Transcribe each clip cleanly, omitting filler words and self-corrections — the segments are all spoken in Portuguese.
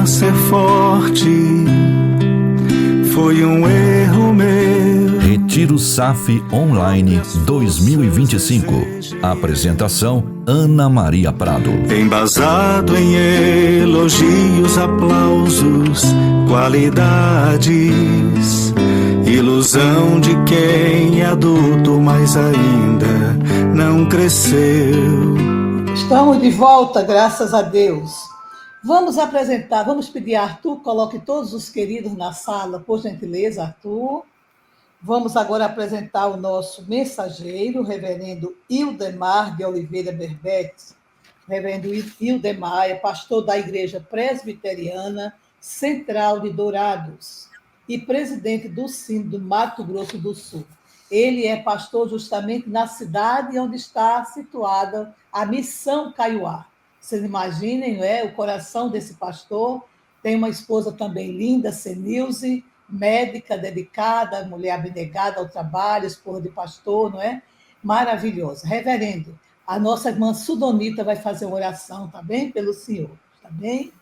ser forte, foi um erro meu. Retiro SAF Online 2025. Apresentação: Ana Maria Prado. Embasado em elogios, aplausos, qualidades, ilusão de quem é adulto, mas ainda não cresceu. Estamos de volta, graças a Deus. Vamos pedir a Arthur, coloque todos os queridos na sala, por gentileza, Arthur. Vamos agora apresentar o nosso mensageiro, o reverendo Ildemar de Oliveira Berbete. Reverendo Ildemar é pastor da Igreja Presbiteriana Central de Dourados e presidente do Sínodo do Mato Grosso do Sul. Ele é pastor justamente na cidade onde está situada a Missão Kaiowá. Vocês imaginem, não é? O coração desse pastor. Tem uma esposa também linda, Senilze, médica, dedicada, mulher abnegada ao trabalho, esposa de pastor, não é? Maravilhosa. Reverendo, a nossa irmã Sudonita vai fazer uma oração, tá bem? Pelo senhor, tá bem?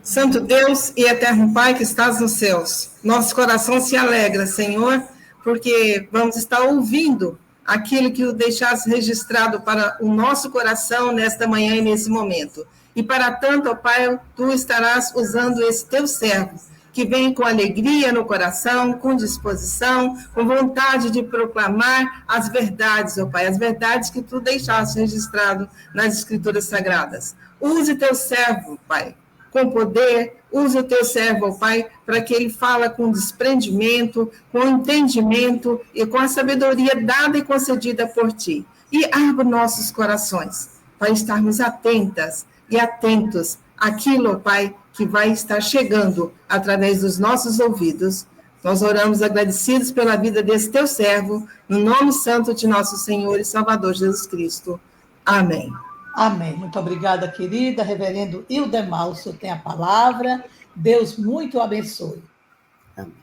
Santo Deus e eterno Pai que estás nos céus, nosso coração se alegra, Senhor, porque vamos estar ouvindo aquilo que o deixaste registrado para o nosso coração nesta manhã e nesse momento. E para tanto, ó Pai, tu estarás usando esse teu servo, que vem com alegria no coração, com disposição, com vontade de proclamar as verdades, ó Pai, as verdades que tu deixaste registrado nas Escrituras Sagradas. Use teu servo, Pai, com poder, use o teu servo, ó Pai, para que ele fala com desprendimento, com entendimento e com a sabedoria dada e concedida por ti. E abra nossos corações para estarmos atentas e atentos àquilo, ó Pai, que vai estar chegando através dos nossos ouvidos. Nós oramos agradecidos pela vida desse teu servo, no nome santo de nosso Senhor e Salvador Jesus Cristo. Amém. Amém. Muito obrigada, querida. Reverendo Ildemar, o senhor tem a palavra. Deus muito o abençoe. Amém.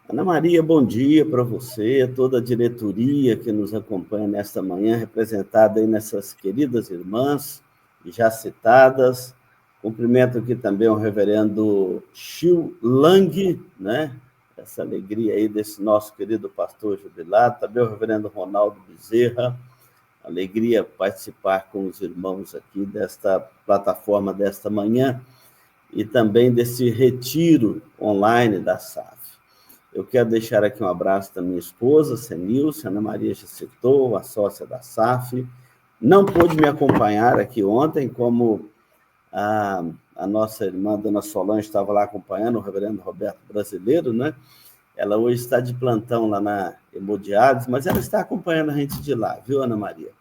Ana Maria, bom dia para você, toda a diretoria que nos acompanha nesta manhã, representada aí nessas queridas irmãs, já citadas. Cumprimento aqui também o reverendo Chiu Lang, né? Essa alegria aí desse nosso querido pastor jubilado, também o reverendo Ronaldo Bezerra. Alegria participar com os irmãos aqui desta plataforma desta manhã e também desse retiro online da SAF. Eu quero deixar aqui um abraço da minha esposa, Senilce, Ana Maria já citou, a sócia da SAF. Não pôde me acompanhar aqui ontem, como a nossa irmã, Dona Solange, estava lá acompanhando o reverendo Roberto Brasileiro, né? Ela hoje está de plantão lá na Hemodiálise, mas ela está acompanhando a gente de lá, viu, Ana Maria?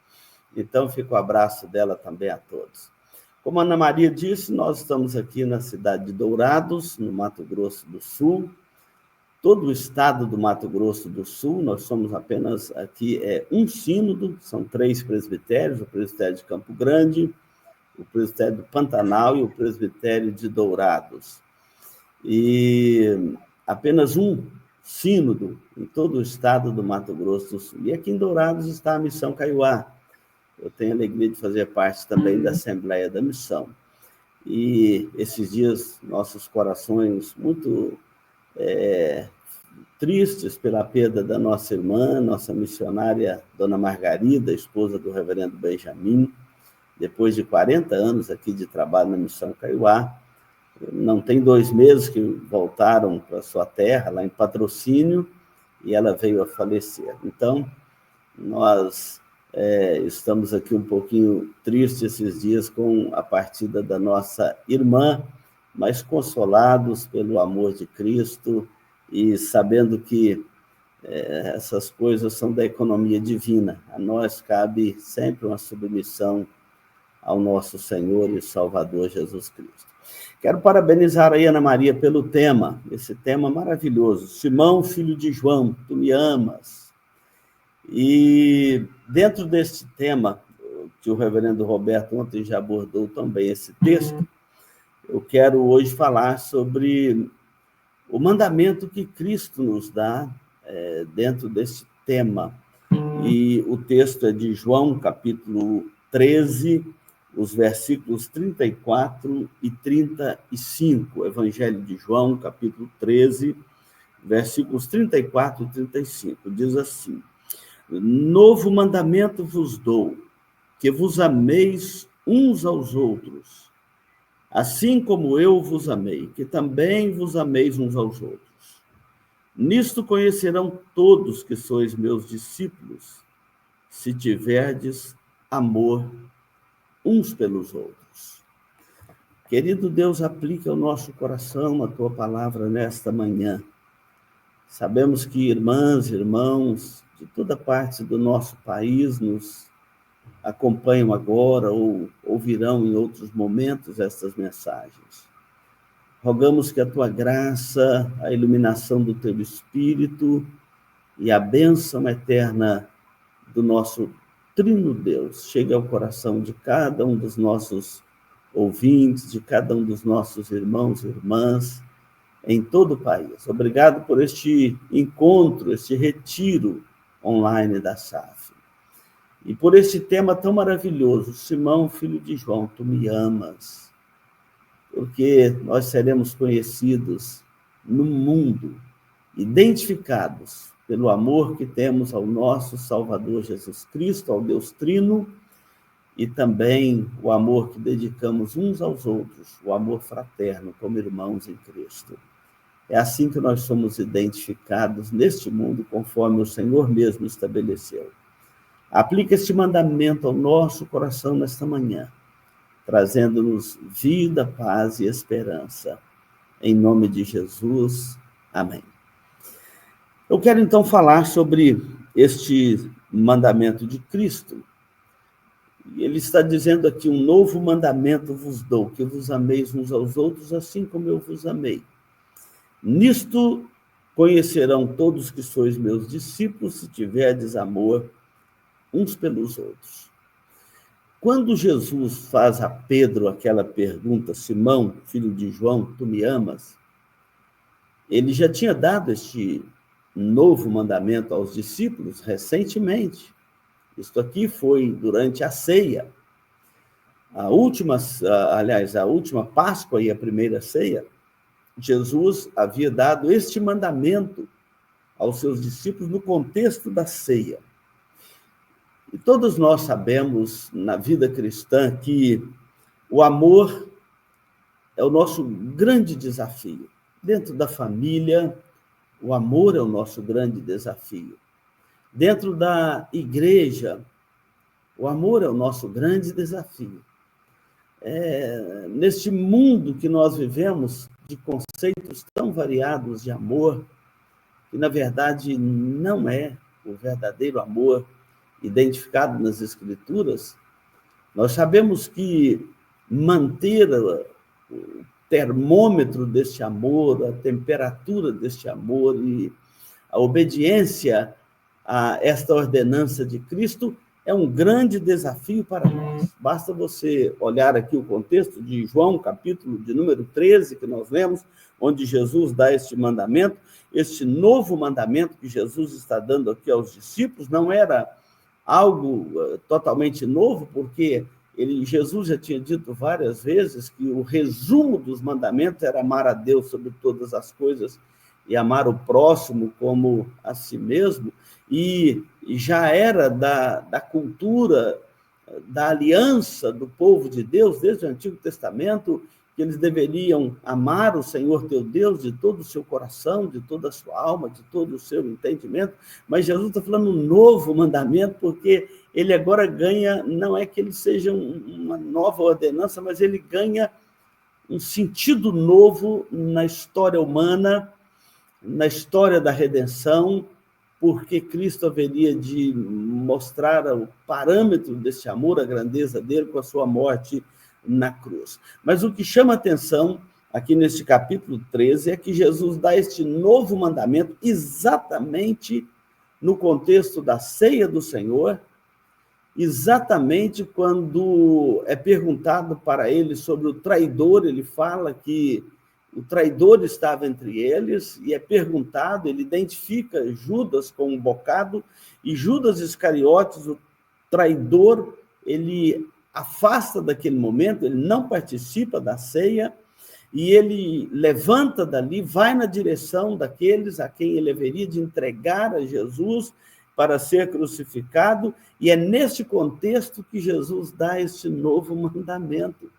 Então, fica o abraço dela também a todos. Como a Ana Maria disse, nós estamos aqui na cidade de Dourados, no Mato Grosso do Sul. Todo o estado do Mato Grosso do Sul, nós somos apenas aqui um sínodo, são 3 presbitérios, o presbitério de Campo Grande, o presbitério do Pantanal e o presbitério de Dourados. E apenas um sínodo em todo o estado do Mato Grosso do Sul. E aqui em Dourados está a Missão Kaiowá. Eu tenho a alegria de fazer parte também da Assembleia da Missão. E esses dias, nossos corações muito tristes pela perda da nossa irmã, nossa missionária, Dona Margarida, esposa do reverendo Benjamin, depois de 40 anos aqui de trabalho na Missão Kaiowá. Não tem 2 meses que voltaram para sua terra, lá em Patrocínio, e ela veio a falecer. Então, nós estamos aqui um pouquinho tristes esses dias com a partida da nossa irmã, mas consolados pelo amor de Cristo e sabendo que essas coisas são da economia divina. A nós cabe sempre uma submissão ao nosso Senhor e Salvador Jesus Cristo. Quero parabenizar aí, Ana Maria, pelo tema, esse tema maravilhoso. Simão, filho de João, tu me amas. E dentro desse tema, que o reverendo Roberto ontem já abordou também esse texto, eu quero hoje falar sobre o mandamento que Cristo nos dá dentro desse tema. E o texto é de João, capítulo 13, os versículos 34 e 35. Evangelho de João, capítulo 13, versículos 34 e 35. Diz assim: Novo mandamento vos dou, que vos ameis uns aos outros, assim como eu vos amei, que também vos ameis uns aos outros. Nisto conhecerão todos que sois meus discípulos, se tiverdes amor uns pelos outros. Querido Deus, aplica ao nosso coração a tua palavra nesta manhã. Sabemos que irmãs e irmãos de toda parte do nosso país nos acompanham agora ou ouvirão em outros momentos estas mensagens. Rogamos que a tua graça, a iluminação do teu Espírito e a bênção eterna do nosso Trino Deus chegue ao coração de cada um dos nossos ouvintes, de cada um dos nossos irmãos e irmãs em todo o país. Obrigado por este encontro, este retiro online da SAF. E por este tema tão maravilhoso, Simão, filho de João, tu me amas. Porque nós seremos conhecidos no mundo, identificados pelo amor que temos ao nosso Salvador Jesus Cristo, ao Deus Trino, e também o amor que dedicamos uns aos outros, o amor fraterno como irmãos em Cristo. É assim que nós somos identificados neste mundo, conforme o Senhor mesmo estabeleceu. Aplica este mandamento ao nosso coração nesta manhã, trazendo-nos vida, paz e esperança. Em nome de Jesus, amém. Eu quero então falar sobre este mandamento de Cristo. Ele está dizendo aqui: um novo mandamento vos dou, que vos ameis uns aos outros, assim como eu vos amei. Nisto conhecerão todos que sois meus discípulos, se tiverdes amor uns pelos outros. Quando Jesus faz a Pedro aquela pergunta: Simão, filho de João, tu me amas? Ele já tinha dado este novo mandamento aos discípulos recentemente. Isto aqui foi durante a ceia. A última Páscoa e a primeira ceia, Jesus havia dado este mandamento aos seus discípulos no contexto da ceia. E todos nós sabemos, na vida cristã, que o amor é o nosso grande desafio. Dentro da família, o amor é o nosso grande desafio. Dentro da igreja, o amor é o nosso grande desafio. Neste mundo que nós vivemos, de conceitos tão variados de amor, que na verdade não é o verdadeiro amor identificado nas Escrituras, nós sabemos que manter o termômetro deste amor, a temperatura deste amor e a obediência a esta ordenança de Cristo é um grande desafio para nós. Basta você olhar aqui o contexto de João, capítulo de número 13, que nós lemos, onde Jesus dá este mandamento. Este novo mandamento que Jesus está dando aqui aos discípulos não era algo totalmente novo, porque Jesus já tinha dito várias vezes que o resumo dos mandamentos era amar a Deus sobre todas as coisas e amar o próximo como a si mesmo, e já era da cultura, da aliança do povo de Deus, desde o Antigo Testamento, que eles deveriam amar o Senhor teu Deus de todo o seu coração, de toda a sua alma, de todo o seu entendimento. Mas Jesus está falando um novo mandamento, porque ele agora ganha, não é que ele seja uma nova ordenança, mas ele ganha um sentido novo na história humana, na história da redenção, porque Cristo haveria de mostrar o parâmetro desse amor, a grandeza dele, com a sua morte na cruz. Mas o que chama atenção aqui neste capítulo 13 é que Jesus dá este novo mandamento exatamente no contexto da ceia do Senhor, exatamente quando é perguntado para ele sobre o traidor. Ele fala que o traidor estava entre eles, e é perguntado, ele identifica Judas com um bocado, e Judas Iscariotes, o traidor, ele afasta daquele momento, ele não participa da ceia, e ele levanta dali, vai na direção daqueles a quem ele haveria de entregar a Jesus para ser crucificado, e é neste contexto que Jesus dá este novo mandamento.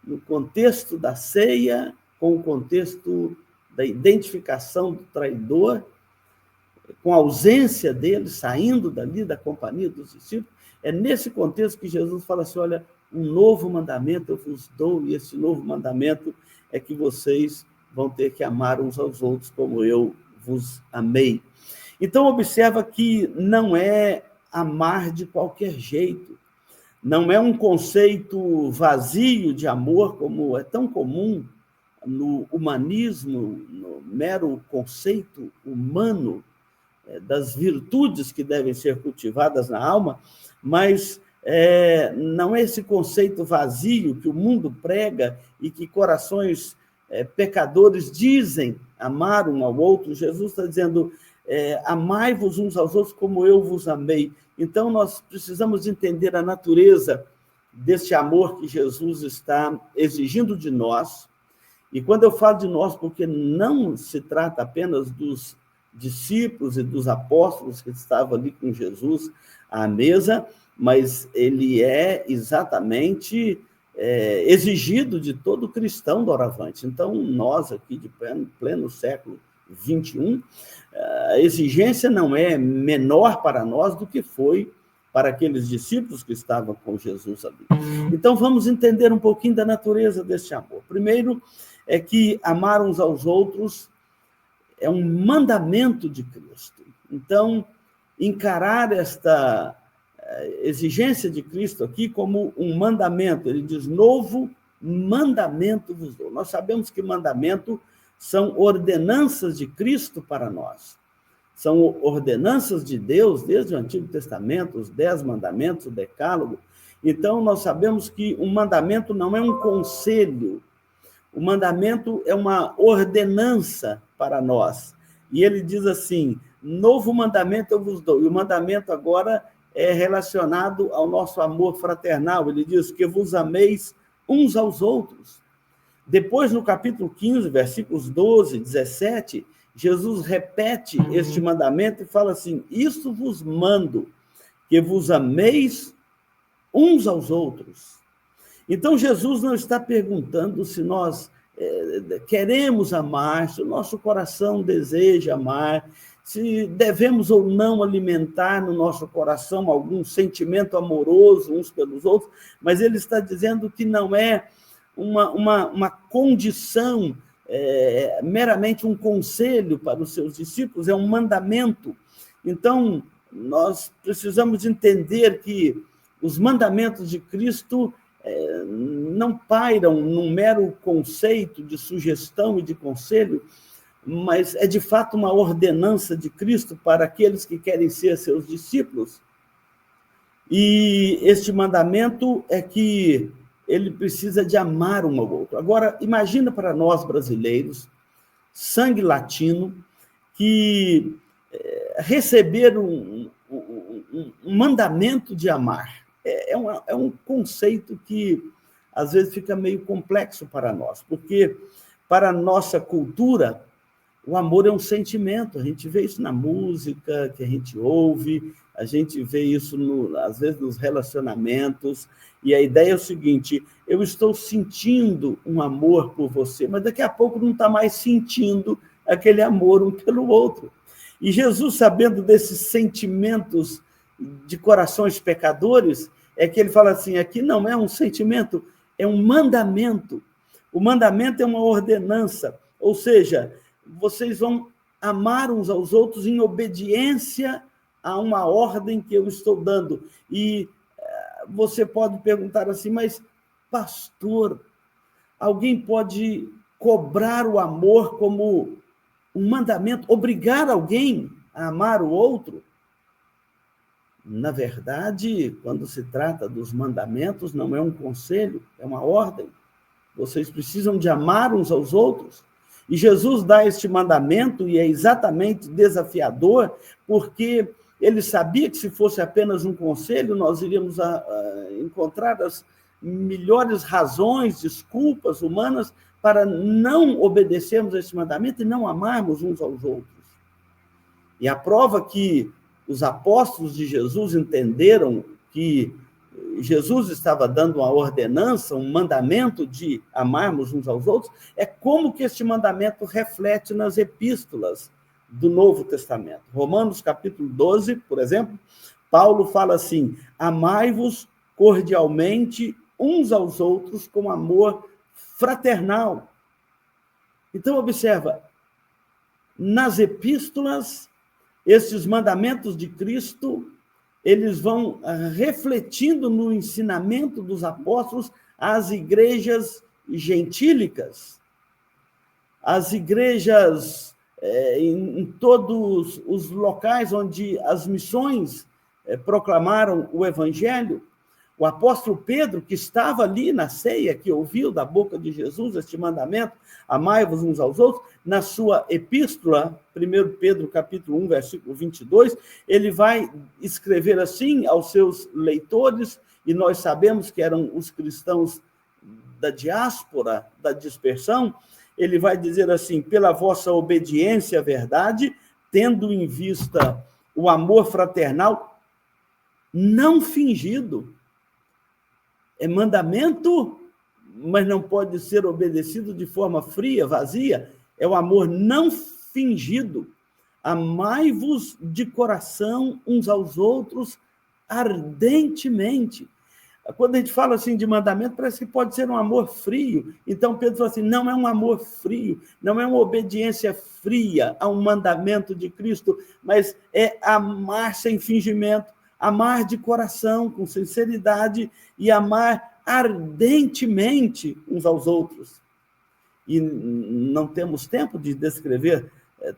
No contexto da ceia, com o contexto da identificação do traidor, com a ausência dele, saindo dali da companhia dos discípulos, é nesse contexto que Jesus fala assim, olha, um novo mandamento eu vos dou, e esse novo mandamento é que vocês vão ter que amar uns aos outros como eu vos amei. Então, observa que não é amar de qualquer jeito, não é um conceito vazio de amor, como é tão comum no humanismo, no mero conceito humano das virtudes que devem ser cultivadas na alma, mas não é esse conceito vazio que o mundo prega e que corações pecadores dizem amar um ao outro. Jesus está dizendo, amai-vos uns aos outros como eu vos amei. Então, nós precisamos entender a natureza desse amor que Jesus está exigindo de nós. E quando eu falo de nós, porque não se trata apenas dos discípulos e dos apóstolos que estavam ali com Jesus à mesa, mas ele é exatamente exigido de todo cristão doravante. Então, nós aqui de pleno século XXI, a exigência não é menor para nós do que foi para aqueles discípulos que estavam com Jesus ali. Então, vamos entender um pouquinho da natureza desse amor. Primeiro, é que amar uns aos outros é um mandamento de Cristo. Então, encarar esta exigência de Cristo aqui como um mandamento. Ele diz, novo mandamento vos dou. Nós sabemos que mandamento são ordenanças de Cristo para nós. São ordenanças de Deus, desde o Antigo Testamento, os 10 mandamentos, o Decálogo. Então, nós sabemos que um mandamento não é um conselho, o mandamento é uma ordenança para nós. E ele diz assim, novo mandamento eu vos dou. E o mandamento agora é relacionado ao nosso amor fraternal. Ele diz que vos ameis uns aos outros. Depois, no capítulo 15, versículos 12, 17, Jesus repete este mandamento e fala assim, isto vos mando, que vos ameis uns aos outros. Então, Jesus não está perguntando se nós queremos amar, se o nosso coração deseja amar, se devemos ou não alimentar no nosso coração algum sentimento amoroso uns pelos outros, mas ele está dizendo que não é uma condição, meramente um conselho para os seus discípulos, é um mandamento. Então, nós precisamos entender que os mandamentos de Cristo não pairam num mero conceito de sugestão e de conselho, mas é de fato uma ordenança de Cristo para aqueles que querem ser seus discípulos. E este mandamento é que ele precisa de amar um ao outro. Agora, imagina para nós brasileiros, sangue latino, que receber um mandamento de amar. É um conceito que, às vezes, fica meio complexo para nós, porque, para a nossa cultura, o amor é um sentimento. A gente vê isso na música que a gente ouve, a gente vê isso, às vezes, nos relacionamentos, e a ideia é o seguinte, eu estou sentindo um amor por você, mas daqui a pouco não está mais sentindo aquele amor um pelo outro. E Jesus, sabendo desses sentimentos de corações pecadores, é que ele fala assim, aqui não é um sentimento, é um mandamento. O mandamento é uma ordenança, ou seja, vocês vão amar uns aos outros em obediência a uma ordem que eu estou dando. E você pode perguntar assim, mas, pastor, alguém pode cobrar o amor como um mandamento, obrigar alguém a amar o outro? Na verdade, quando se trata dos mandamentos, não é um conselho, é uma ordem. Vocês precisam de amar uns aos outros. E Jesus dá este mandamento, e é exatamente desafiador, porque Ele sabia que se fosse apenas um conselho, nós iríamos encontrar as melhores razões, desculpas humanas para não obedecermos a esse mandamento e não amarmos uns aos outros. E a prova que os apóstolos de Jesus entenderam que Jesus estava dando uma ordenança, um mandamento de amarmos uns aos outros, é como que este mandamento reflete nas epístolas do Novo Testamento. Romanos, capítulo 12, por exemplo, Paulo fala assim: amai-vos cordialmente uns aos outros com amor fraternal. Então, observa, nas epístolas, esses mandamentos de Cristo, eles vão refletindo no ensinamento dos apóstolos às igrejas gentílicas, às igrejas em todos os locais onde as missões proclamaram o evangelho. O apóstolo Pedro, que estava ali na ceia, que ouviu da boca de Jesus este mandamento, amai-vos uns aos outros, na sua epístola, 1 Pedro, capítulo 1, versículo 22, ele vai escrever assim aos seus leitores, e nós sabemos que eram os cristãos da diáspora, da dispersão. Ele vai dizer assim: pela vossa obediência à verdade, tendo em vista o amor fraternal não fingido. É mandamento, mas não pode ser obedecido de forma fria, vazia. É o amor não fingido. Amai-vos de coração uns aos outros ardentemente. Quando a gente fala assim de mandamento, parece que pode ser um amor frio. Então Pedro fala assim: não é um amor frio, não é uma obediência fria a um mandamento de Cristo, mas é amar sem fingimento, amar de coração, com sinceridade, e amar ardentemente uns aos outros. E não temos tempo de descrever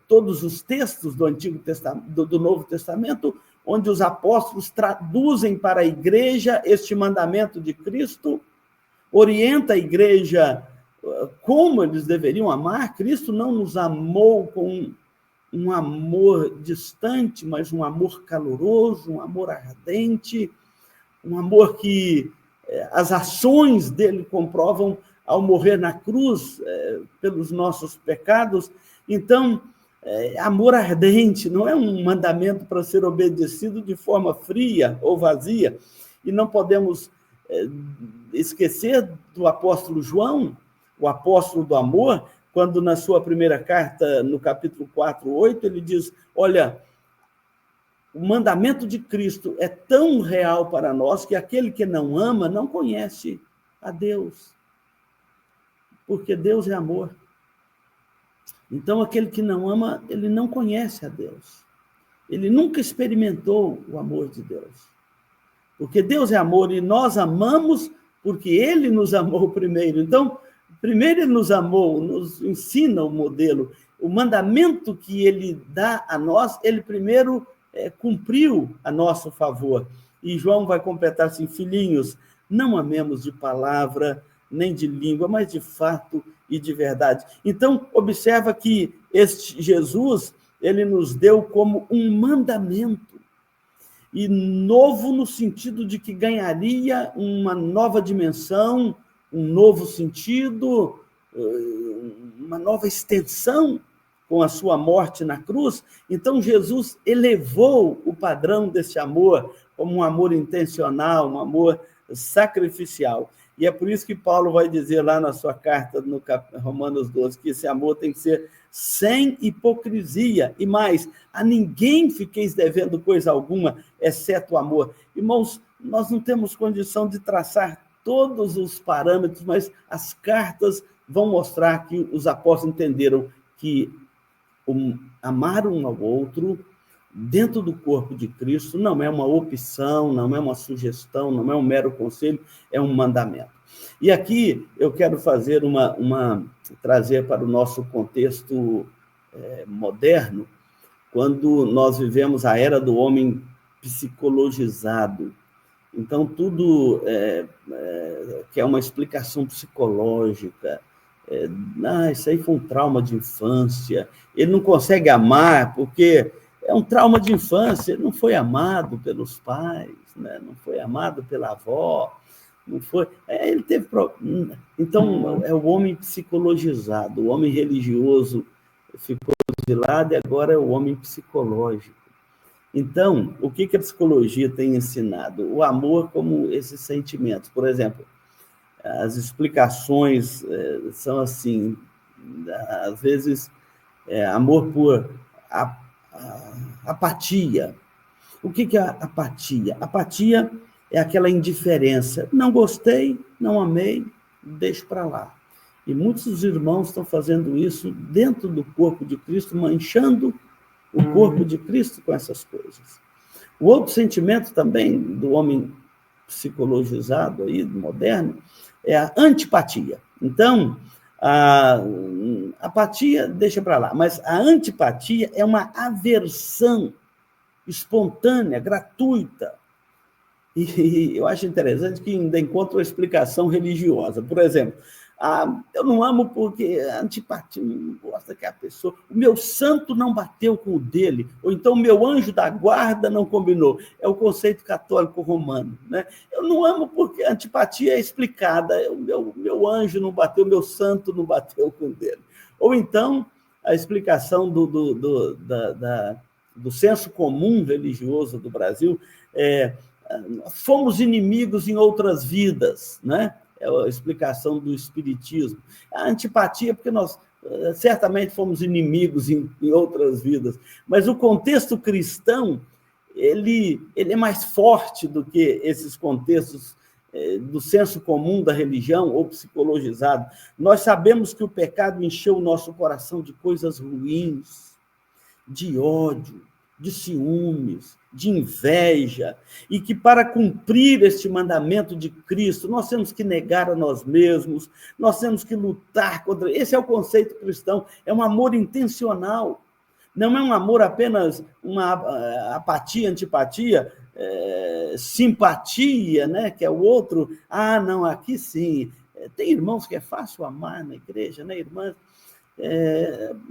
todos os textos do Antigo Testamento, do Novo Testamento, onde os apóstolos traduzem para a igreja este mandamento de Cristo, orienta a igreja como eles deveriam amar. Cristo não nos amou com um amor distante, mas um amor caloroso, um amor ardente, um amor que as ações dele comprovam ao morrer na cruz pelos nossos pecados. Então, amor ardente não é um mandamento para ser obedecido de forma fria ou vazia. E não podemos esquecer do apóstolo João, o apóstolo do amor, quando na sua primeira carta, no capítulo 4:8, ele diz: olha, o mandamento de Cristo é tão real para nós que aquele que não ama não conhece a Deus, porque Deus é amor. Então, aquele que não ama, ele não conhece a Deus. Ele nunca experimentou o amor de Deus. Porque Deus é amor e nós amamos porque Ele nos amou primeiro. Então, primeiro Ele nos amou, nos ensina o modelo. O mandamento que Ele dá a nós, Ele primeiro cumpriu a nosso favor. E João vai completar assim: filhinhos, não amemos de palavra, nem de língua, mas de fato e de verdade. Então, observa que este Jesus, ele nos deu como um mandamento, e novo no sentido de que ganharia uma nova dimensão, um novo sentido, uma nova extensão com a sua morte na cruz. Então, Jesus elevou o padrão desse amor como um amor intencional, um amor sacrificial. E é por isso que Paulo vai dizer lá na sua carta, no Romanos 12, que esse amor tem que ser sem hipocrisia. E mais, a ninguém fiqueis devendo coisa alguma, exceto o amor. Irmãos, nós não temos condição de traçar todos os parâmetros, mas as cartas vão mostrar que os apóstolos entenderam que amar um ao outro dentro do corpo de Cristo não é uma opção, não é uma sugestão, não é um mero conselho, é um mandamento. E aqui eu quero fazer trazer para o nosso contexto moderno, quando nós vivemos a era do homem psicologizado. Então, tudo que é uma explicação psicológica. Isso aí foi um trauma de infância, ele não consegue amar porque é um trauma de infância, ele não foi amado pelos pais, né? Não foi amado pela avó, não foi. Ele teve. Então, é o homem psicologizado, o homem religioso ficou de lado e agora é o homem psicológico. Então, o que a psicologia tem ensinado? O amor como esses sentimentos. Por exemplo, as explicações são assim, às vezes, amor por apatia. O que é apatia? Apatia é aquela indiferença. Não gostei, não amei, deixo para lá. E muitos dos irmãos estão fazendo isso dentro do corpo de Cristo, manchando o corpo de Cristo com essas coisas. O outro sentimento também do homem psicologizado, aí, moderno, é a antipatia. Então, a apatia deixa para lá, mas a antipatia é uma aversão espontânea, gratuita. E eu acho interessante que ainda encontra uma explicação religiosa. Por exemplo, eu não amo porque a antipatia não gosta que a pessoa... O meu santo não bateu com o dele, ou então o meu anjo da guarda não combinou. É o conceito católico romano, né? Eu não amo porque a antipatia é explicada. O meu anjo não bateu, o meu santo não bateu com o dele. Ou então, a explicação do senso comum religioso do Brasil fomos inimigos em outras vidas, né? É a explicação do espiritismo. A antipatia, porque nós certamente fomos inimigos em outras vidas, mas o contexto cristão, ele é mais forte do que esses contextos do senso comum da religião ou psicologizado. Nós sabemos que o pecado encheu o nosso coração de coisas ruins, de ódio, de ciúmes, de inveja, e que para cumprir este mandamento de Cristo, nós temos que negar a nós mesmos, nós temos que lutar contra... Esse é o conceito cristão, é um amor intencional, não é um amor apenas uma apatia, antipatia, simpatia, né? Que é o outro, não, aqui sim, tem irmãos que é fácil amar na igreja, né, irmãs?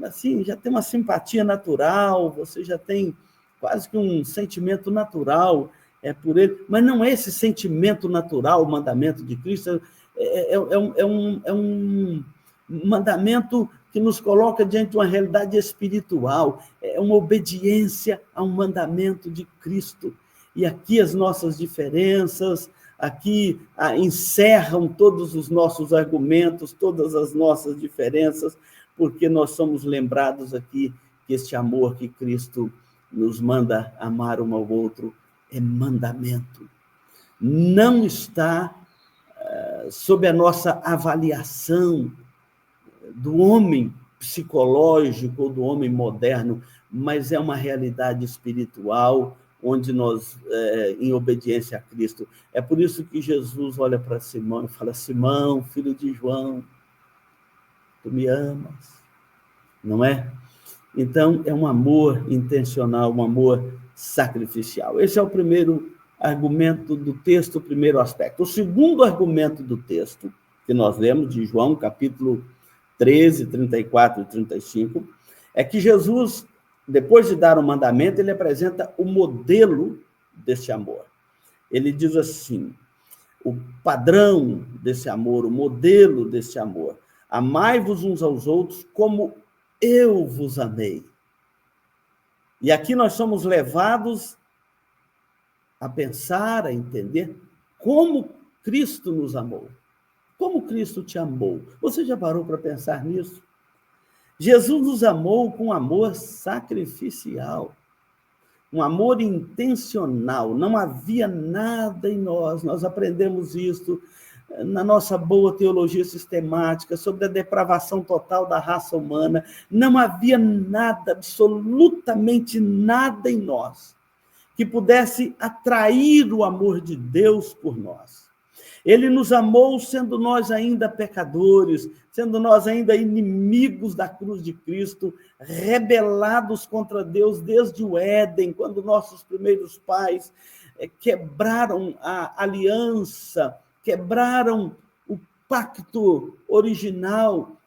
Assim, já tem uma simpatia natural, você já tem quase que um sentimento natural por ele, mas não é esse sentimento natural, o mandamento de Cristo, é um mandamento que nos coloca diante de uma realidade espiritual, é uma obediência a um mandamento de Cristo. E aqui as nossas diferenças, aqui encerram todos os nossos argumentos, todas as nossas diferenças, porque nós somos lembrados aqui que este amor que Cristo nos manda amar um ao outro é mandamento. Não está sob a nossa avaliação do homem psicológico ou do homem moderno, mas é uma realidade espiritual onde nós, em obediência a Cristo. É por isso que Jesus olha para Simão e fala: Simão, filho de João, tu me amas, não é? Então, é um amor intencional, um amor sacrificial. Esse é o primeiro argumento do texto, o primeiro aspecto. O segundo argumento do texto, que nós lemos de João, capítulo 13, 34 e 35, é que Jesus, depois de dar o mandamento, ele apresenta o modelo desse amor. Ele diz assim, o padrão desse amor, o modelo desse amor: amai-vos uns aos outros como eu vos amei. E aqui nós somos levados a pensar, a entender como Cristo nos amou. Como Cristo te amou. Você já parou para pensar nisso? Jesus nos amou com amor sacrificial, um amor intencional. Não havia nada em nós aprendemos isso na nossa boa teologia sistemática, sobre a depravação total da raça humana. Não havia nada, absolutamente nada em nós que pudesse atrair o amor de Deus por nós. Ele nos amou sendo nós ainda pecadores, sendo nós ainda inimigos da cruz de Cristo, rebelados contra Deus desde o Éden, quando nossos primeiros pais quebraram a aliança, quebraram o pacto original.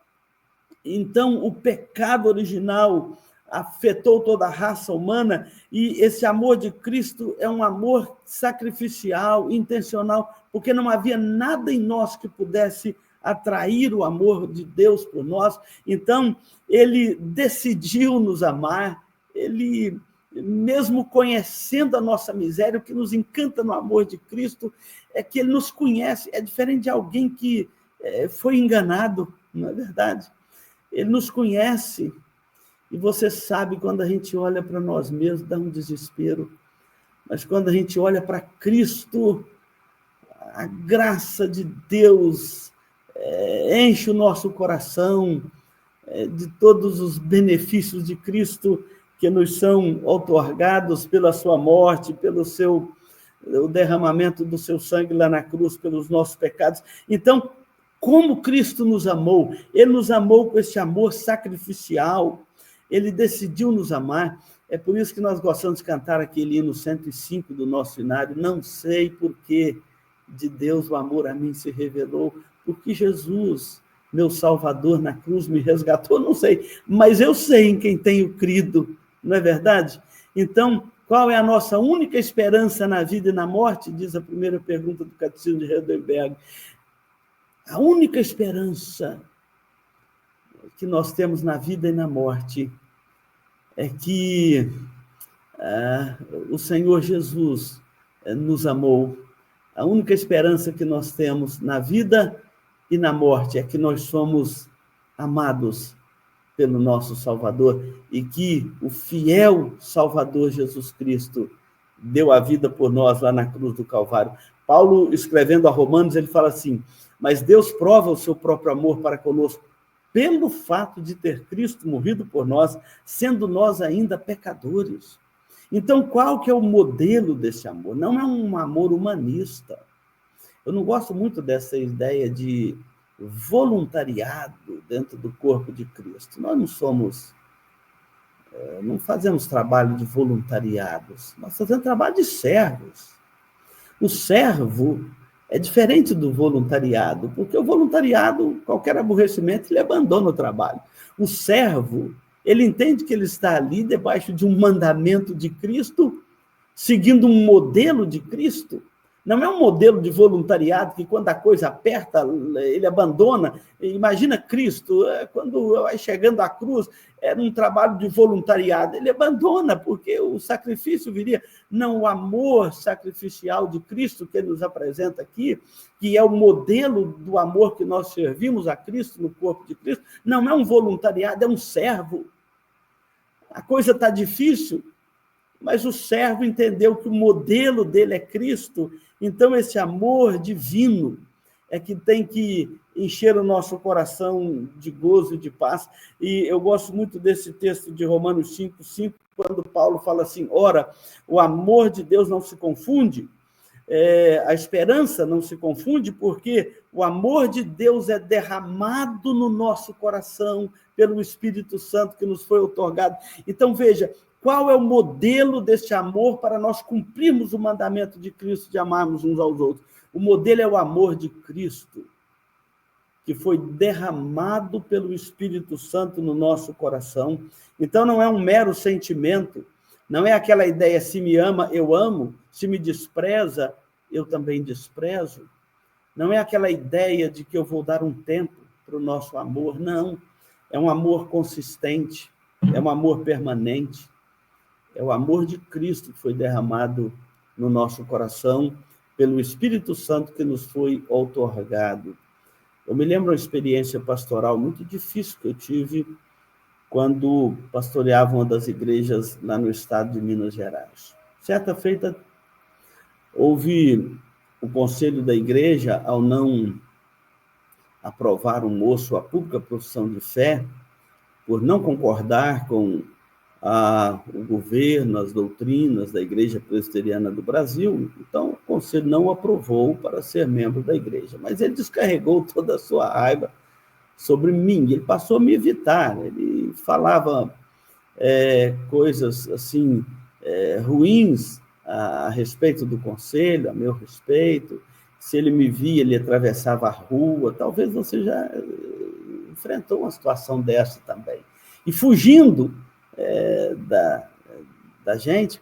Então, o pecado original afetou toda a raça humana, e esse amor de Cristo é um amor sacrificial, intencional, porque não havia nada em nós que pudesse atrair o amor de Deus por nós. Então, ele decidiu nos amar, ele, mesmo conhecendo a nossa miséria, o que nos encanta no amor de Cristo é que ele nos conhece, é diferente de alguém que foi enganado, não é verdade? Ele nos conhece, e você sabe, quando a gente olha para nós mesmos, dá um desespero, mas quando a gente olha para Cristo, a graça de Deus enche o nosso coração de todos os benefícios de Cristo que nos são outorgados pela sua morte, pelo o derramamento do seu sangue lá na cruz, pelos nossos pecados. Então, como Cristo nos amou? Ele nos amou com esse amor sacrificial, ele decidiu nos amar. É por isso que nós gostamos de cantar aquele hino 105 do nosso hinário, não sei por que de Deus o amor a mim se revelou, porque Jesus, meu Salvador, na cruz me resgatou, não sei, mas eu sei em quem tenho crido, não é verdade? Então, qual é a nossa única esperança na vida e na morte? Diz a primeira pergunta do Catecismo de Heidelberg. A única esperança que nós temos na vida e na morte é que o Senhor Jesus nos amou. A única esperança que nós temos na vida e na morte é que nós somos amados pelo nosso Salvador e que o fiel Salvador Jesus Cristo deu a vida por nós lá na cruz do Calvário. Paulo, escrevendo a Romanos, ele fala assim, mas Deus prova o seu próprio amor para conosco pelo fato de ter Cristo morrido por nós, sendo nós ainda pecadores. Então, qual que é o modelo desse amor? Não é um amor humanista. Eu não gosto muito dessa ideia de voluntariado dentro do corpo de Cristo. Nós não fazemos trabalho de voluntariados, nós fazemos trabalho de servos. O servo é diferente do voluntariado, porque o voluntariado, qualquer aborrecimento, ele abandona o trabalho. O servo, ele entende que ele está ali debaixo de um mandamento de Cristo, seguindo um modelo de Cristo. Não é um modelo de voluntariado que, quando a coisa aperta, ele abandona. Imagina Cristo, quando vai chegando à cruz, era um trabalho de voluntariado. Ele abandona, porque o sacrifício viria. Não, o amor sacrificial de Cristo que ele nos apresenta aqui, que é o modelo do amor que nós servimos a Cristo no corpo de Cristo, não é um voluntariado, é um servo. A coisa está difícil, mas o servo entendeu que o modelo dele é Cristo. Então, esse amor divino é que tem que encher o nosso coração de gozo e de paz. E eu gosto muito desse texto de Romanos 5:5, quando Paulo fala assim, ora, o amor de Deus não se confunde, a esperança não se confunde, porque o amor de Deus é derramado no nosso coração pelo Espírito Santo que nos foi outorgado. Então, veja, qual é o modelo deste amor para nós cumprirmos o mandamento de Cristo de amarmos uns aos outros? O modelo é o amor de Cristo, que foi derramado pelo Espírito Santo no nosso coração. Então, não é um mero sentimento, não é aquela ideia, se me ama, eu amo, se me despreza, eu também desprezo. Não é aquela ideia de que eu vou dar um tempo para o nosso amor, não. É um amor consistente, é um amor permanente. É o amor de Cristo que foi derramado no nosso coração pelo Espírito Santo que nos foi outorgado. Eu me lembro uma experiência pastoral muito difícil que eu tive quando pastoreava uma das igrejas lá no estado de Minas Gerais. Certa feita, houve o conselho da igreja, ao não aprovar um moço a pública profissão de fé, por não concordar com o governo, as doutrinas da Igreja Presbiteriana do Brasil, então o conselho não o aprovou para ser membro da igreja, mas ele descarregou toda a sua raiva sobre mim, ele passou a me evitar, ele falava coisas assim ruins a respeito do conselho, a meu respeito, se ele me via, ele atravessava a rua, talvez você já enfrentou uma situação dessa também. E fugindo da gente,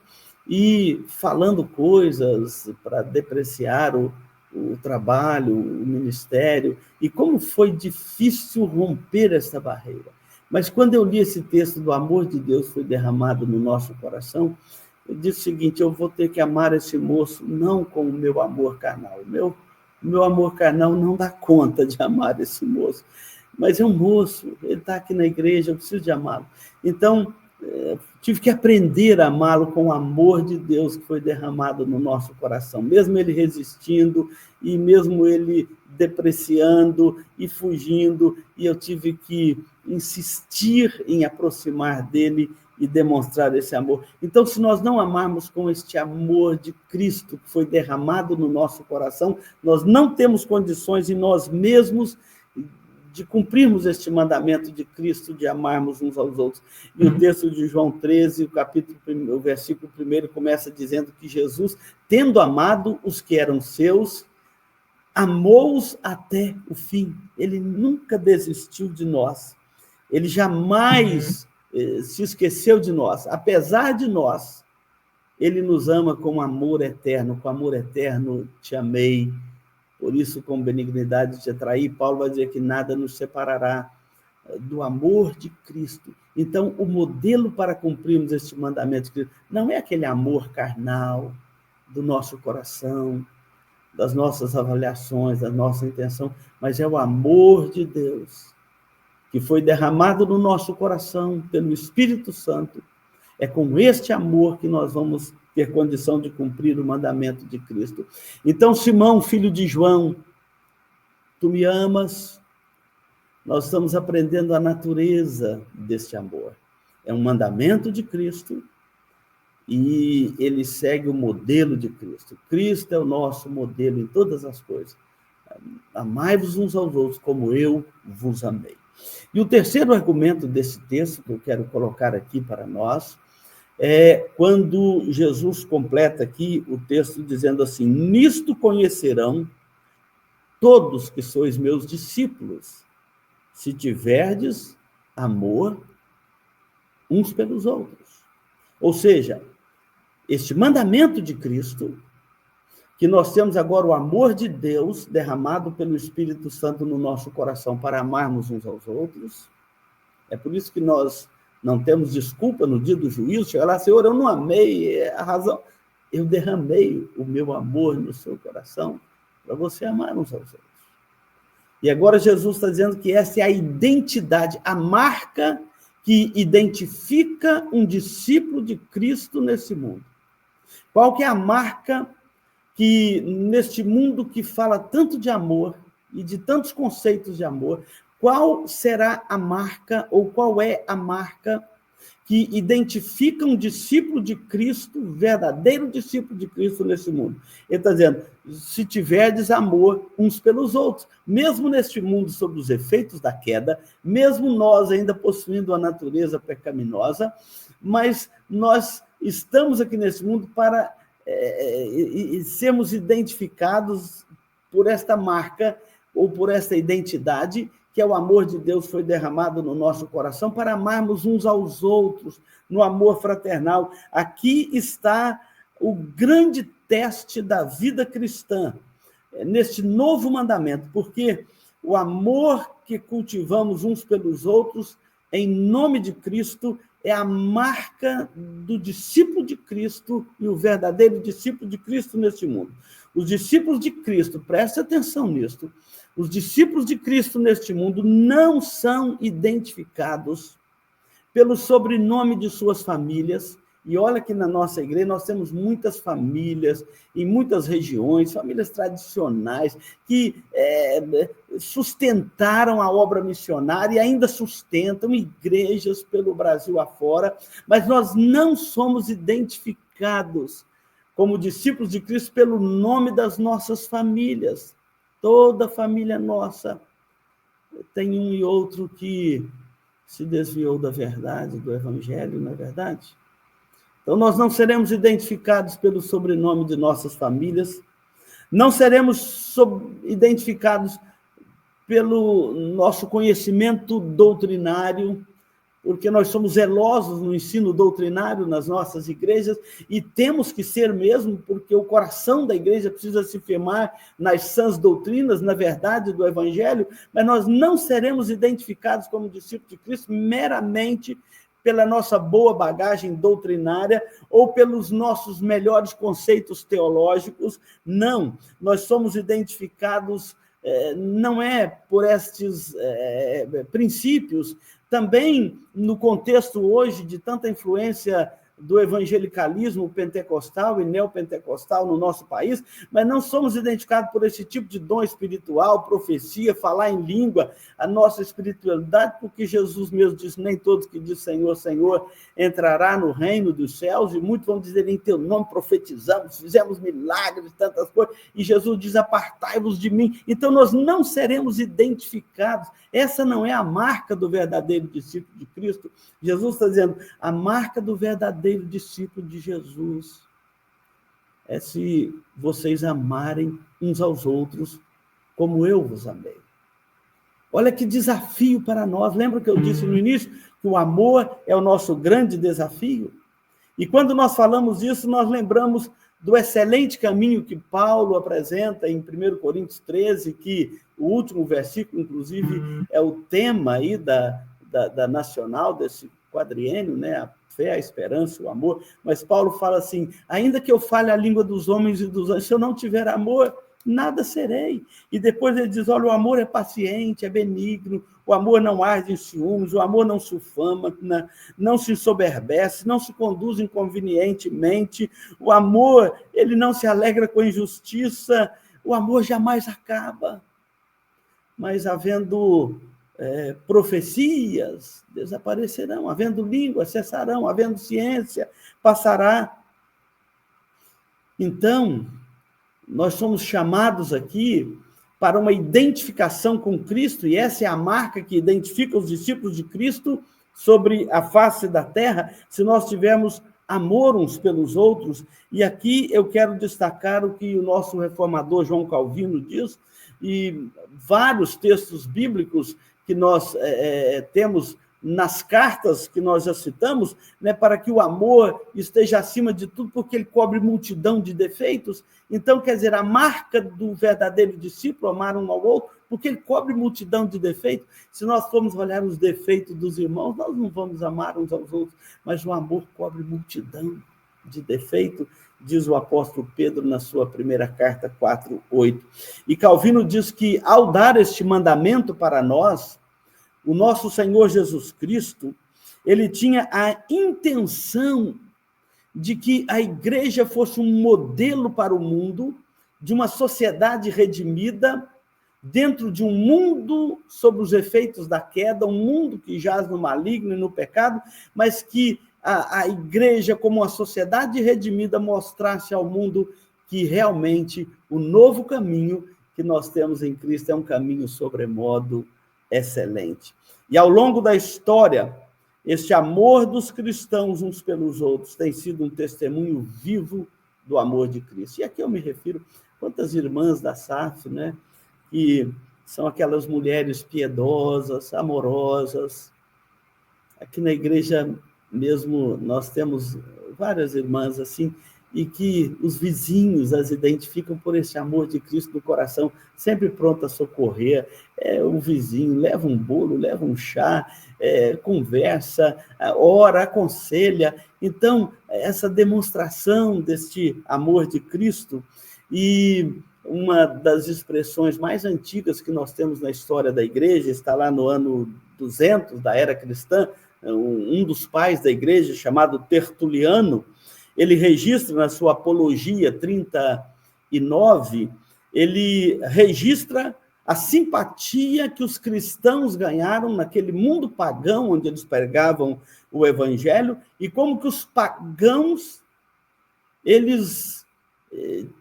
e falando coisas para depreciar o trabalho, o ministério, e como foi difícil romper essa barreira. Mas quando eu li esse texto do amor de Deus foi derramado no nosso coração, eu disse o seguinte: eu vou ter que amar esse moço não com o meu amor carnal. O meu amor carnal não dá conta de amar esse moço. Mas é um moço, ele está aqui na igreja, eu preciso de amá-lo. Então, tive que aprender a amá-lo com o amor de Deus que foi derramado no nosso coração. Mesmo ele resistindo, e mesmo ele depreciando e fugindo, e eu tive que insistir em aproximar dele e demonstrar esse amor. Então, se nós não amarmos com este amor de Cristo que foi derramado no nosso coração, nós não temos condições em nós mesmos de cumprirmos este mandamento de Cristo, de amarmos uns aos outros. E o texto de João 13, o versículo 1, começa dizendo que Jesus, tendo amado os que eram seus, amou-os até o fim. Ele nunca desistiu de nós. Ele jamais se esqueceu de nós. Apesar de nós, ele nos ama com amor eterno. Com amor eterno te amei. Por isso, com benignidade te atraí. Paulo vai dizer que nada nos separará do amor de Cristo. Então, o modelo para cumprirmos este mandamento de Cristo não é aquele amor carnal do nosso coração, das nossas avaliações, da nossa intenção, mas é o amor de Deus, que foi derramado no nosso coração pelo Espírito Santo. É com este amor que nós vamos ter condição de cumprir o mandamento de Cristo. Então, Simão, filho de João, tu me amas? Nós estamos aprendendo a natureza deste amor. É um mandamento de Cristo e ele segue o modelo de Cristo. Cristo é o nosso modelo em todas as coisas. Amai-vos uns aos outros como eu vos amei. E o terceiro argumento desse texto que eu quero colocar aqui para nós é quando Jesus completa aqui o texto dizendo assim: nisto conhecerão todos que sois meus discípulos, se tiverdes amor uns pelos outros. Ou seja, este mandamento de Cristo, que nós temos agora o amor de Deus derramado pelo Espírito Santo no nosso coração para amarmos uns aos outros. É por isso que nós não temos desculpa no dia do juízo, chegar lá: Senhor, eu não amei, a razão. Eu derramei o meu amor no seu coração para você amar uns aos outros. E agora Jesus está dizendo que essa é a identidade, a marca que identifica um discípulo de Cristo nesse mundo. Qual que é a marca que, neste mundo que fala tanto de amor e de tantos conceitos de amor, qual será a marca, ou qual é a marca que identifica um discípulo de Cristo, verdadeiro discípulo de Cristo nesse mundo? Ele está dizendo: se tiverdes amor uns pelos outros, mesmo neste mundo sob os efeitos da queda, mesmo nós ainda possuindo a natureza pecaminosa, mas nós estamos aqui nesse mundo para sermos identificados por esta marca, ou por esta identidade, que é o amor de Deus foi derramado no nosso coração para amarmos uns aos outros, no amor fraternal. Aqui está o grande teste da vida cristã, neste novo mandamento, porque o amor que cultivamos uns pelos outros, em nome de Cristo, é a marca do discípulo de Cristo e o verdadeiro discípulo de Cristo neste mundo. Os discípulos de Cristo, preste atenção nisto, os discípulos de Cristo neste mundo não são identificados pelo sobrenome de suas famílias. E olha que na nossa igreja nós temos muitas famílias, em muitas regiões, famílias tradicionais, que sustentaram a obra missionária e ainda sustentam igrejas pelo Brasil afora, mas nós não somos identificados como discípulos de Cristo pelo nome das nossas famílias. Toda família nossa tem um e outro que se desviou da verdade, do evangelho, não é verdade? Então, nós não seremos identificados pelo sobrenome de nossas famílias, não seremos identificados pelo nosso conhecimento doutrinário, porque nós somos zelosos no ensino doutrinário nas nossas igrejas, e temos que ser mesmo, porque o coração da igreja precisa se firmar nas sãs doutrinas, na verdade do Evangelho, mas nós não seremos identificados como discípulos de Cristo meramente pela nossa boa bagagem doutrinária ou pelos nossos melhores conceitos teológicos. Não, nós somos identificados não é por estes princípios, também no contexto hoje de tanta influência do evangelicalismo pentecostal e neopentecostal no nosso país, mas não somos identificados por esse tipo de dom espiritual, profecia, falar em língua, a nossa espiritualidade, porque Jesus mesmo disse, nem todos que dizem Senhor, Senhor, entrará no reino dos céus, e muitos vão dizer, em teu nome profetizamos, fizemos milagres, tantas coisas, e Jesus diz, apartai-vos de mim. Então nós não seremos identificados, essa não é a marca do verdadeiro discípulo de Cristo. Jesus está dizendo, a marca do verdadeiro discípulo de Jesus é se vocês amarem uns aos outros como eu vos amei. Olha que desafio para nós. Lembra que eu disse no início que o amor é o nosso grande desafio? E quando nós falamos isso, nós lembramos do excelente caminho que Paulo apresenta em 1 Coríntios 13, que o último versículo, inclusive, é o tema aí da nacional desse quadriênio, né? A fé, a esperança, o amor. Mas Paulo fala assim, ainda que eu fale a língua dos homens e dos anjos, se eu não tiver amor, nada serei. E depois ele diz, olha, o amor é paciente, é benigno, o amor não arde em ciúmes, o amor não se ufama, não se ensoberbece, não se conduz inconvenientemente, o amor, ele não se alegra com injustiça, o amor jamais acaba. Mas havendo profecias, desaparecerão, havendo língua, cessarão, havendo ciência, passará. Então, nós somos chamados aqui para uma identificação com Cristo, e essa é a marca que identifica os discípulos de Cristo sobre a face da terra, se nós tivermos amor uns pelos outros. E aqui eu quero destacar o que o nosso reformador João Calvino diz, e vários textos bíblicos que nós temos nas cartas que nós já citamos, né, para que o amor esteja acima de tudo, porque ele cobre multidão de defeitos. Então, quer dizer, a marca do verdadeiro discípulo, amar um ao outro, porque ele cobre multidão de defeitos. Se nós formos olhar os defeitos dos irmãos, nós não vamos amar uns aos outros, mas o amor cobre multidão de defeitos, diz o apóstolo Pedro na sua primeira carta 4:8. E Calvino diz que, ao dar este mandamento para nós, o nosso Senhor Jesus Cristo, ele tinha a intenção de que a igreja fosse um modelo para o mundo, de uma sociedade redimida, dentro de um mundo sob os efeitos da queda, um mundo que jaz no maligno e no pecado, mas que a igreja, como uma sociedade redimida, mostrasse ao mundo que realmente o novo caminho que nós temos em Cristo é um caminho sobremodo excelente. E ao longo da história, este amor dos cristãos uns pelos outros tem sido um testemunho vivo do amor de Cristo. E aqui eu me refiro, quantas irmãs da SAF, né, que são aquelas mulheres piedosas, amorosas. Aqui na igreja mesmo nós temos várias irmãs assim, e que os vizinhos as identificam por esse amor de Cristo no coração, sempre pronto a socorrer. O vizinho leva um bolo, leva um chá, conversa, ora, aconselha. Então, essa demonstração deste amor de Cristo, e uma das expressões mais antigas que nós temos na história da igreja, está lá no ano 200 da era cristã, um dos pais da igreja, chamado Tertuliano, ele registra na sua Apologia 39, ele registra a simpatia que os cristãos ganharam naquele mundo pagão onde eles pregavam o evangelho, e como que os pagãos, eles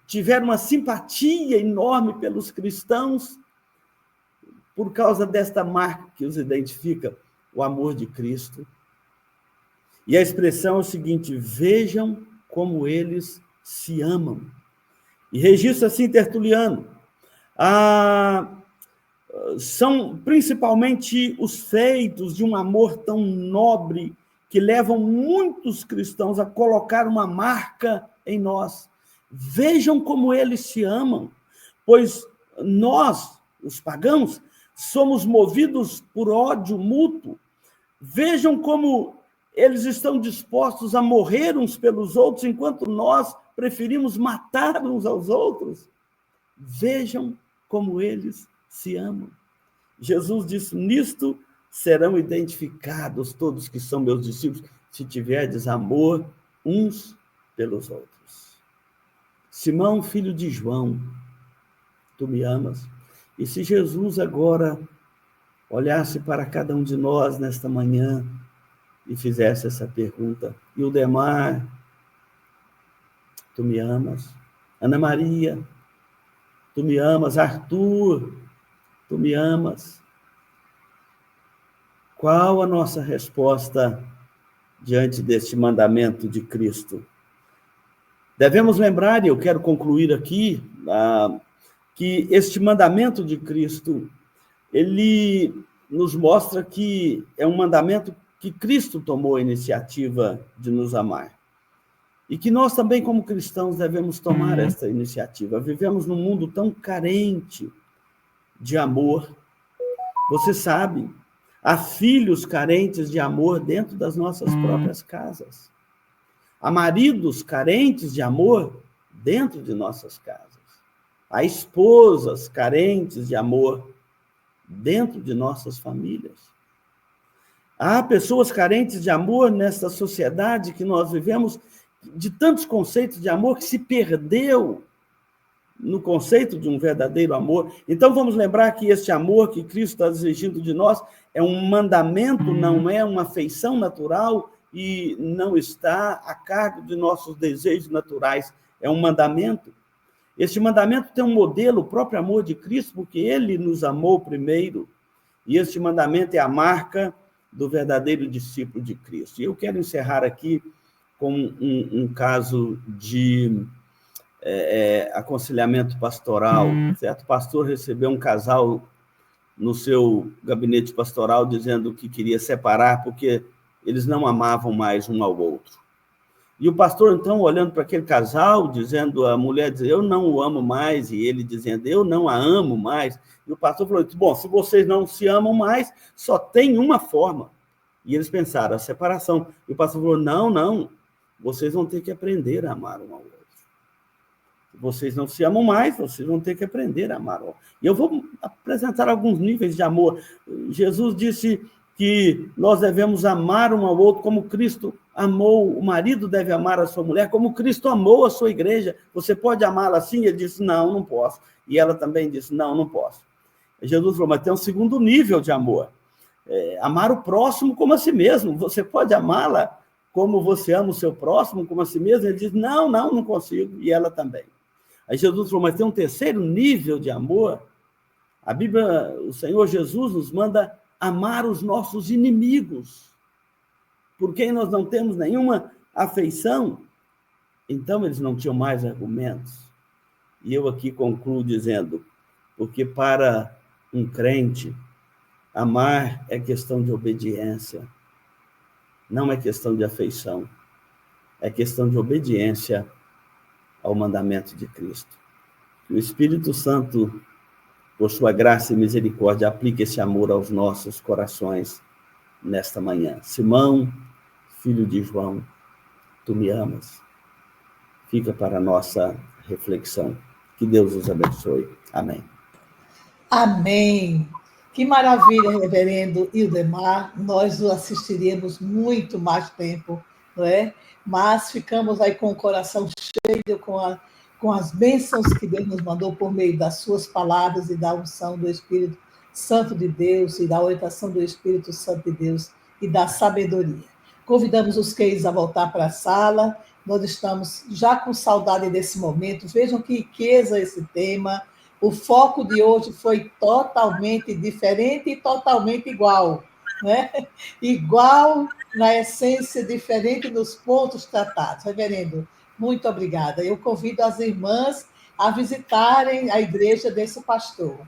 tiveram uma simpatia enorme pelos cristãos por causa desta marca que os identifica, o amor de Cristo. E a expressão é o seguinte: vejam como eles se amam. E registra assim Tertuliano: são principalmente os feitos de um amor tão nobre que levam muitos cristãos a colocar uma marca em nós. Vejam como eles se amam, pois nós, os pagãos, somos movidos por ódio mútuo. Vejam como eles estão dispostos a morrer uns pelos outros, enquanto nós preferimos matar uns aos outros. Vejam como eles se amam. Jesus disse: nisto serão identificados todos que são meus discípulos, se tiverdes amor uns pelos outros. Simão, filho de João, tu me amas? E se Jesus agora olhasse para cada um de nós nesta manhã e fizesse essa pergunta: Ildemar, tu me amas? Ana Maria, tu me amas? Arthur, tu me amas? Qual a nossa resposta diante deste mandamento de Cristo? Devemos lembrar, e eu quero concluir aqui, que este mandamento de Cristo, ele nos mostra que é um mandamento que Cristo tomou a iniciativa de nos amar. E que nós também, como cristãos, devemos tomar esta iniciativa. Vivemos num mundo tão carente de amor. Você sabe, há filhos carentes de amor dentro das nossas próprias casas. Há maridos carentes de amor dentro de nossas casas. Há esposas carentes de amor dentro de nossas famílias. Há pessoas carentes de amor nesta sociedade que nós vivemos, de tantos conceitos de amor que se perdeu no conceito de um verdadeiro amor. Então, vamos lembrar que este amor que Cristo está exigindo de nós é um mandamento, não é uma afeição natural e não está a cargo de nossos desejos naturais. É um mandamento. Este mandamento tem um modelo, o próprio amor de Cristo, porque ele nos amou primeiro. E este mandamento é a marca do verdadeiro discípulo de Cristo. E eu quero encerrar aqui com um caso de aconselhamento pastoral. Certo pastor recebeu um casal no seu gabinete pastoral dizendo que queria separar porque eles não amavam mais um ao outro. E o pastor, então, olhando para aquele casal, dizendo, a mulher dizendo, eu não o amo mais, e ele dizendo, eu não a amo mais. E o pastor falou, bom, se vocês não se amam mais, só tem uma forma. E eles pensaram, a separação. E o pastor falou, não, vocês vão ter que aprender a amar um ao outro. Se vocês não se amam mais, vocês vão ter que aprender a amar um ao outro. E eu vou apresentar alguns níveis de amor. Jesus disse que nós devemos amar um ao outro como Cristo amou, o marido deve amar a sua mulher como Cristo amou a sua igreja. Você pode amá-la assim? Ele disse, não posso. E ela também disse, não posso. Jesus falou, mas tem um segundo nível de amor. Amar o próximo como a si mesmo. Você pode amá-la como você ama o seu próximo, como a si mesmo? Ele diz, não consigo. E ela também. Aí Jesus falou, mas tem um terceiro nível de amor. A Bíblia, o Senhor Jesus nos manda amar os nossos inimigos, por quem nós não temos nenhuma afeição. Então, eles não tinham mais argumentos. E eu aqui concluo dizendo, porque para um crente, amar é questão de obediência, não é questão de afeição, é questão de obediência ao mandamento de Cristo. Que o Espírito Santo, por sua graça e misericórdia, aplique esse amor aos nossos corações nesta manhã. Simão, filho de João, tu me amas? Fica para a nossa reflexão. Que Deus os abençoe. Amém. Amém. Que maravilha, reverendo Ildemar. Nós o assistiríamos muito mais tempo, não é? Mas ficamos aí com o coração cheio, com as bênçãos que Deus nos mandou por meio das suas palavras e da unção do Espírito Santo de Deus e da orientação do Espírito Santo de Deus e da sabedoria. Convidamos os queridos a voltar para a sala. Nós estamos já com saudade desse momento. Vejam que riqueza esse tema. O foco de hoje foi totalmente diferente e totalmente igual, né? Igual na essência, diferente nos pontos tratados. Reverendo, muito obrigada. Eu convido as irmãs a visitarem a igreja desse pastor,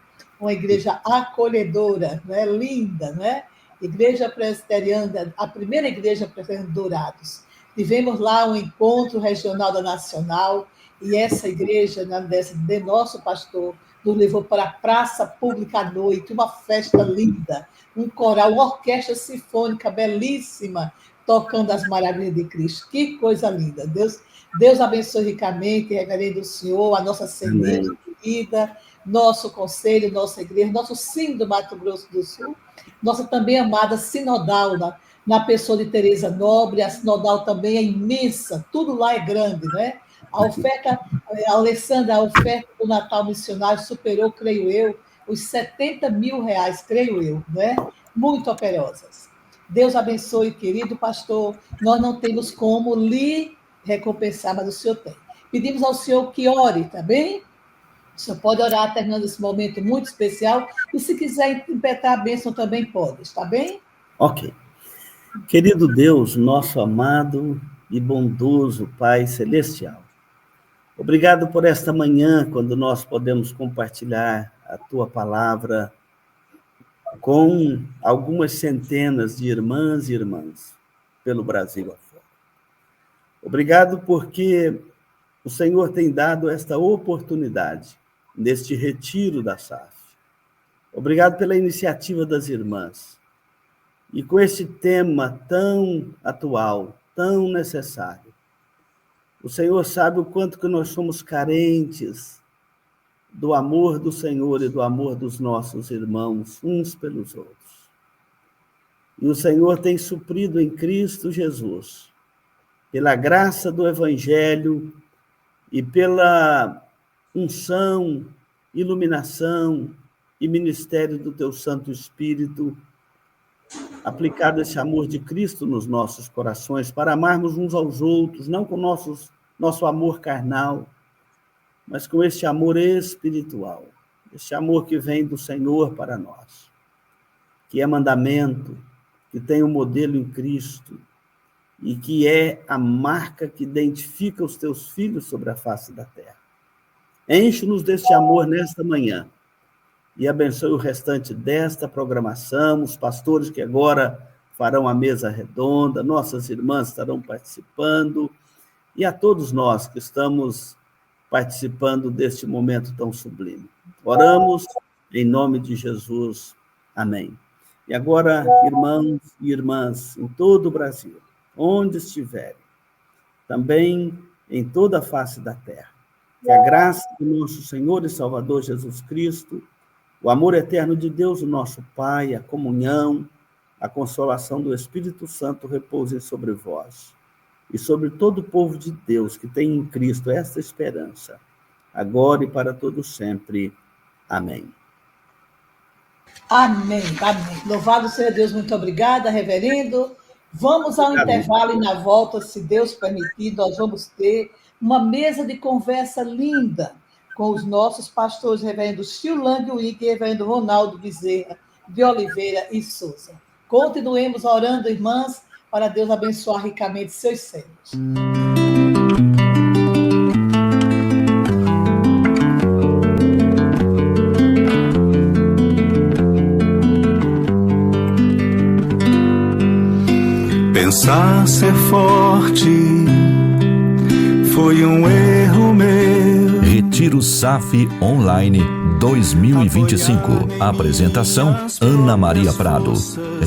uma igreja acolhedora, né? Linda, né? Igreja Presbiteriana, a primeira igreja presbiteriana de Dourados. Tivemos lá um encontro regional da Nacional, e essa igreja, de nosso pastor, nos levou para a praça pública à noite, uma festa linda, um coral, uma orquestra sinfônica belíssima, tocando as maravilhas de Cristo. Que coisa linda. Deus abençoe ricamente, reverendo o senhor, a nossa semente querida, nosso conselho, nossa igreja, nosso Sino do Mato Grosso do Sul, nossa também amada Sinodal, na pessoa de Tereza Nobre. A Sinodal também é imensa, tudo lá é grande, né? A oferta, Alessandra, a oferta do Natal Missionário superou, creio eu, os 70 mil reais, creio eu, né? Muito operosas. Deus abençoe, querido pastor. Nós não temos como lhe recompensar, mas o senhor tem. Pedimos ao senhor que ore, tá bem? O senhor pode orar terminando esse momento muito especial, e se quiser impetrar a bênção também pode, está bem? Ok. Querido Deus, nosso amado e bondoso Pai Celestial, obrigado por esta manhã, quando nós podemos compartilhar a Tua palavra com algumas centenas de irmãs e irmãs pelo Brasil afora. Obrigado porque o Senhor tem dado esta oportunidade neste retiro da SAF. Obrigado pela iniciativa das irmãs. E com este tema tão atual, tão necessário, o Senhor sabe o quanto que nós somos carentes do amor do Senhor e do amor dos nossos irmãos, uns pelos outros. E o Senhor tem suprido em Cristo Jesus, pela graça do Evangelho e pela unção, iluminação e ministério do Teu Santo Espírito, aplicado esse amor de Cristo nos nossos corações, para amarmos uns aos outros, não com nosso amor carnal, mas com este amor espiritual, este amor que vem do Senhor para nós, que é mandamento, que tem um modelo em Cristo, e que é a marca que identifica os Teus filhos sobre a face da terra. Enche-nos deste amor nesta manhã, e abençoe o restante desta programação, os pastores que agora farão a mesa redonda, nossas irmãs estarão participando, e a todos nós que estamos participando deste momento tão sublime. Oramos em nome de Jesus. Amém. E agora, irmãos e irmãs em todo o Brasil, onde estiverem, também em toda a face da terra, que a graça do nosso Senhor e Salvador Jesus Cristo, o amor eterno de Deus, o nosso Pai, a comunhão, a consolação do Espírito Santo repousem sobre vós e sobre todo o povo de Deus que tem em Cristo esta esperança, agora e para todo sempre. Amém. Amém, amém. Louvado seja Deus, muito obrigada, reverendo. Vamos ao intervalo e na volta, se Deus permitir, nós vamos ter uma mesa de conversa linda com os nossos pastores, reverendo Chiulang Wick e reverendo Ronaldo Bezerra de Oliveira e Souza. Continuemos orando, irmãs, para Deus abençoar ricamente seus servos. Pensar ser forte foi um erro meu. Retiro SAF Online 2025. Apresentação: Ana Maria Prado.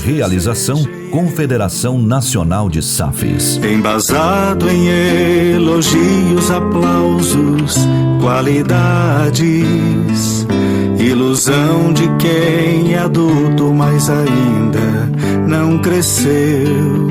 Realização: Confederação Nacional de SAFs. Embasado em elogios, aplausos, qualidades. Ilusão de quem é adulto, mas ainda não cresceu.